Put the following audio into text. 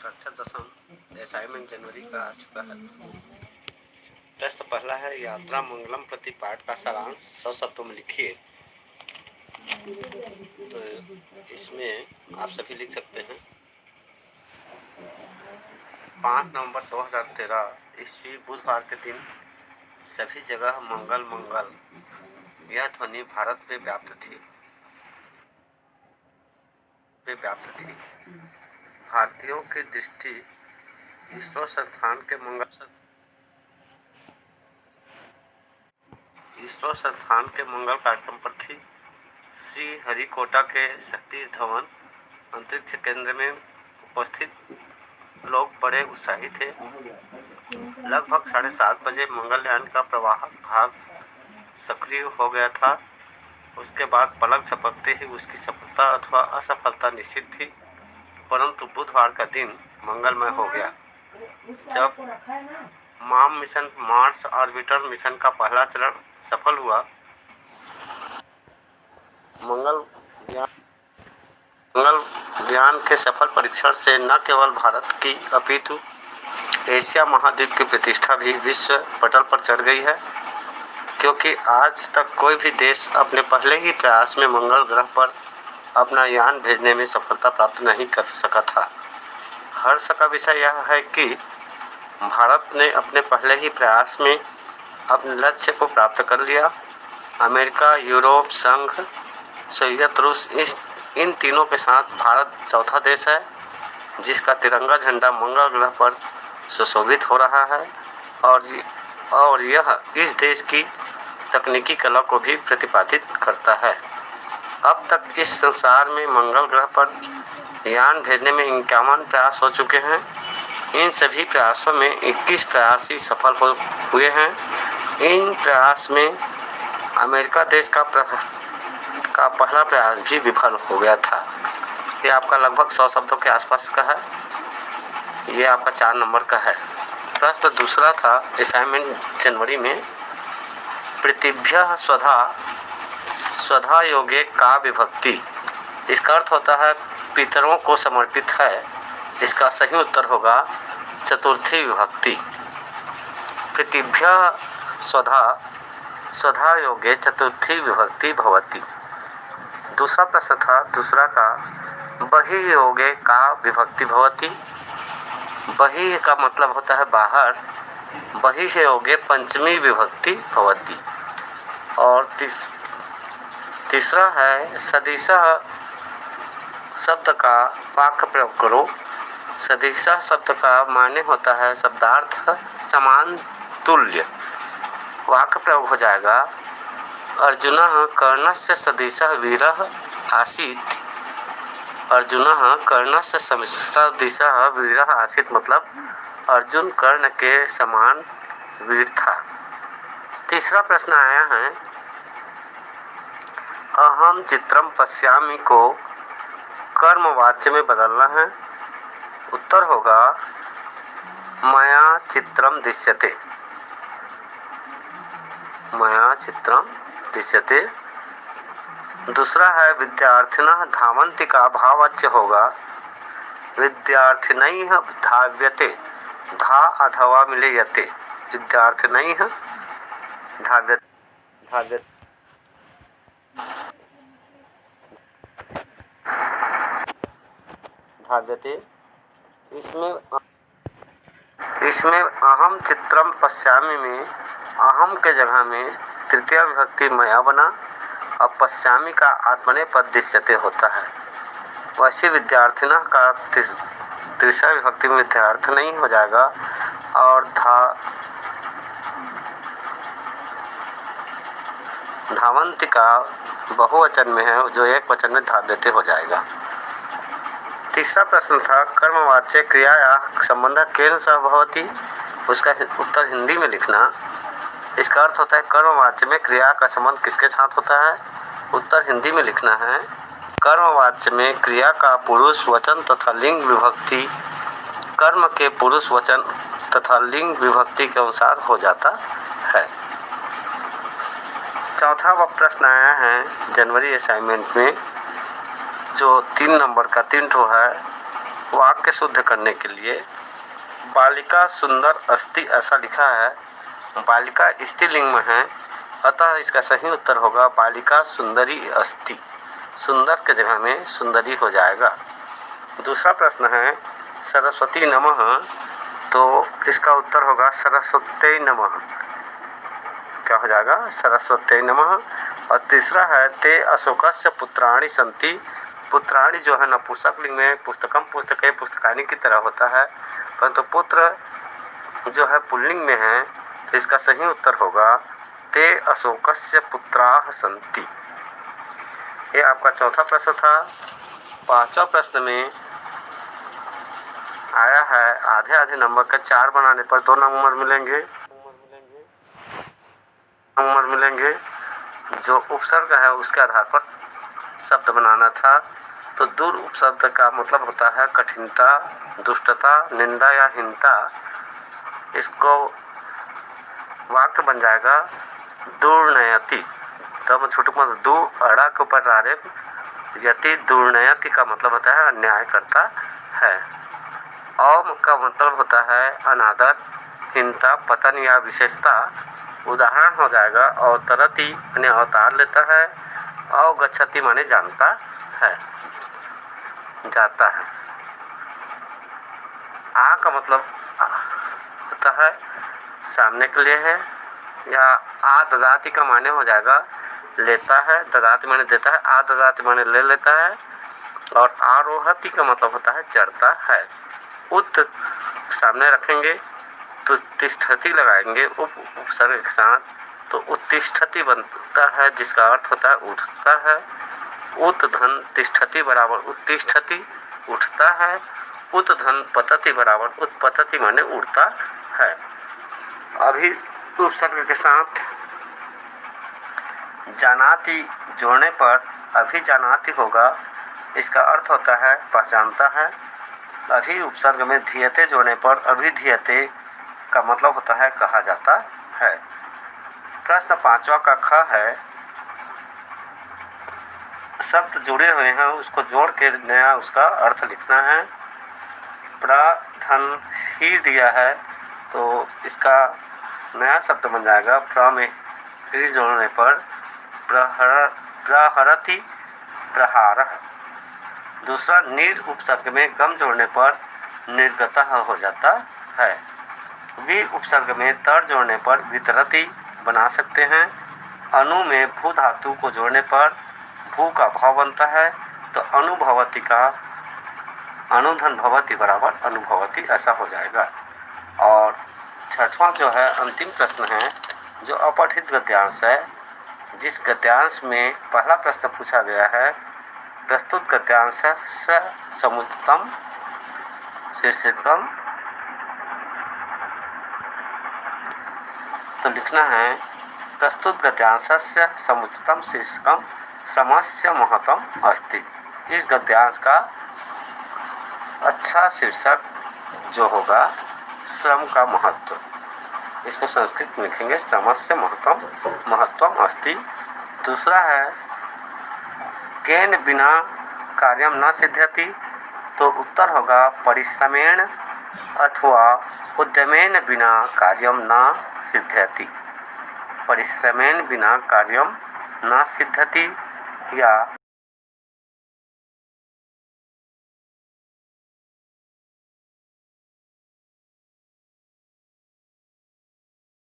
कक्षा 10 असाइनमेंट जनवरी का आ चुका है। प्रश्न पहला है, यात्रा मंगलम प्रति पाठ का सारांश 100 शब्दों में लिखिए। तो इसमें आप सभी लिख सकते हैं। 5 नवंबर 2013 ईस्वी बुधवार के दिन सभी जगह मंगल मंगल यह ध्वनि भारत में व्याप्त थी। भारतीयों की दृष्टि इसरो संस्थान के मंगल कार्यक्रम पर थी। श्री हरिकोटा के सतीश धवन अंतरिक्ष केंद्र में उपस्थित लोग बड़े उत्साही थे। लगभग 7:30 बजे मंगलयान का प्रवाहक भाग सक्रिय हो गया था। उसके बाद पलक झपकते ही उसकी सफलता अथवा असफलता निश्चित थी। परंतु बुधवार का दिन मंगलमय हो गया जब माम मिशन मार्स ऑर्बिटर मिशन का पहला चरण सफल हुआ। मंगलयान के सफल परीक्षण से न केवल भारत की अपितु एशिया महाद्वीप की प्रतिष्ठा भी विश्व पटल पर चढ़ गई है, क्योंकि आज तक कोई भी देश अपने पहले ही प्रयास में मंगल ग्रह पर अपना यान भेजने में सफलता प्राप्त नहीं कर सका था। हर्ष का विषय यह है कि भारत ने अपने पहले ही प्रयास में अपने लक्ष्य को प्राप्त कर लिया। अमेरिका, यूरोप संघ, सोवियत रूस इन तीनों के साथ भारत चौथा देश है जिसका तिरंगा झंडा मंगल ग्रह पर सुशोभित हो रहा है और यह इस देश की तकनीकी कला को भी प्रतिपादित करता है। अब तक इस संसार में मंगल ग्रह पर यान भेजने में 51 प्रयास हो चुके हैं। इन सभी प्रयासों में 21 प्रयास ही सफल हुए हैं। इन प्रयास में अमेरिका देश का पहला प्रयास भी विफल हो गया था। ये आपका लगभग 100 शब्दों के आसपास का है। ये आपका 4 नंबर का है। प्रश्न दूसरा था असाइनमेंट जनवरी में, पृथिव्यः स्वधा योगे का विभक्ति। इसका अर्थ होता है पितरों को समर्पित है। इसका सही उत्तर होगा चतुर्थी विभक्ति। पृथिव्यः स्वधा योगे चतुर्थी विभक्ति भवति। दूसरा प्रश्न था दूसरा का, बहिः योगे का विभक्ति भवति। बहिः का मतलब होता है बाहर, बहिः योगे पंचमी विभक्ति भवति। और तीसरा है सदिशः शब्द का वाक्य प्रयोग करो। सदिशः शब्द का माने होता है शब्दार्थ समान तुल्य। वाक्य प्रयोग हो जाएगा, अर्जुनः कर्णस्य सदिशः वीरः आसीत्। अर्जुनः कर्णस्य सदिशः वीरः आसीत् मतलब अर्जुन कर्ण के समान वीर था। तीसरा प्रश्न आया है, अहम चित्रम पश्यामि को कर्मवाच्य में बदलना है। उत्तर होगा मया चित्रम दृश्यते। मया चित्रम दृश्यते। दूसरा है विद्यार्थिनः धावन्ति का भाववाच्य होगा विद्यार्थिनैः धाव्यते। धा अथवा मिलेयते। विद्यार्थिनैः धाव्यते। इसमें अहम चित्रम पश्यामि में अहम के जगह में तृतीय विभक्ति मया बना। अब पश्यामि का आत्मनेपद दृश्यते होता है। वैसे विद्यार्थिना का तीसरा विभक्ति में विद्यार्थी नहीं हो जाएगा और धावन्ति का बहुवचन में है जो एक वचन में धाव्यते हो जाएगा। तीसरा प्रश्न था कर्मवाच्य क्रिया या संबंध केन सह भवति। उसका उत्तर हिंदी में लिखना। इसका अर्थ होता है कर्मवाच्य में क्रिया का संबंध किसके साथ होता है। उत्तर हिंदी में लिखना है, कर्मवाच्य में क्रिया का पुरुष वचन तथा लिंग विभक्ति कर्म के पुरुष वचन तथा लिंग विभक्ति के अनुसार हो जाता है। चौथा प्रश्न आया है जनवरी असाइनमेंट में जो 3 नंबर का 3 ठो है। वाक्य वाक्य शुद्ध करने के लिए बालिका सुंदर अस्ति ऐसा लिखा है। बालिका स्त्रीलिंग में है, अतः इसका सही उत्तर होगा बालिका सुंदरी अस्ति। सुंदर के जगह में सुंदरी हो जाएगा। दूसरा प्रश्न है सरस्वती नमः, तो इसका उत्तर होगा सरस्वती नमः। क्या हो जाएगा? सरस्वती नमः। और तीसरा है ते अशोकस्य पुत्राणि सन्ति। पुत्राणि जो है नपुंसक लिंग में पुस्तकम पुस्तके पुस्तकानि की तरह होता है, परंतु पुत्र जो है पुल्लिंग में है, तो इसका सही उत्तर होगा ते अशोकस्य पुत्राः सन्ति। ये आपका चौथा प्रश्न था। पांचवा प्रश्न में आया है आधे आधे नंबर का 4 बनाने पर 2 नंबर मिलेंगे। जो उपसर्ग है उसके आधार पर शब्द बनाना था। तो दूर उपशब्द का मतलब होता है कठिनता, दुष्टता, निंदा या हीनता। इसको वाक्य बन जाएगा दुर्नयति। तो छोटे मतलब दू अड़ा के ऊपर रारे यति, दुर्नयति का मतलब होता है अन्याय करता है। अम का मतलब होता है अनादर, हीनता, पतन या विशेषता। उदाहरण हो जाएगा अवतरति यानी अवतार लेता है, अवगच्छति माने जानता है, जाता है। आ का मतलब होता है सामने के लिए है, या आ ददाति का माने हो जाएगा लेता है, ददाति माने देता है, आ ददाति माने ले लेता है। और आरोहति का मतलब होता है चढ़ता है। उत सामने रखेंगे तो तिष्ठति लगाएंगे उपसर्ग के साथ, तो उत्तिष्ठति बनता है जिसका अर्थ होता है उठता है। उत धन तिष्ठति बराबर उत्तिष्ठति उठता है। उत धन पतति बराबर उत्पतति माने उड़ता है। अभी उपसर्ग के साथ जानाति जोड़ने पर अभी जानाति होगा, इसका अर्थ होता है पहचानता है। अभी उपसर्ग में धीयते जोड़ने पर अभिधीयते का मतलब होता है कहा जाता है। प्रश्न 5वां का ख है, शब्द जुड़े हुए हैं उसको जोड़ के नया उसका अर्थ लिखना है। प्रधन ही दिया है तो इसका नया शब्द बन जाएगा प्र में ही जोड़ने पर प्रहरति प्रहार। दूसरा नीर उपसर्ग में गम जोड़ने पर निर्गतः हो जाता है। वि उपसर्ग में तर जोड़ने पर वितरति बना सकते हैं। अनु में भू धातु को जोड़ने पर भू का भाव बनता है, तो अनुभवति का अनुधन भवति बराबर अनुभवति ऐसा हो जाएगा। और 6वां जो है अंतिम प्रश्न है जो अपठित गद्यांश है, जिस गद्यांश में पहला प्रश्न पूछा गया है प्रस्तुत गद्यांश समुचितम शीर्षकम, तो लिखना है प्रस्तुत गद्यांशस्य समुचितम शीर्षकम श्रमस्य महत्वम अस्ति। इस गद्यांश का अच्छा शीर्षक जो होगा श्रम का महत्व, इसको संस्कृत में लिखेंगे श्रमस्य महत्वम अस्ति। दूसरा है केन बिना कार्यम न सिद्ध्यति, तो उत्तर होगा परिश्रमेण अथवा उद्यमेन बिना कार्यम न सिद्ध्यति। परिश्रमेण बिना कार्यम न सिद्ध्यति या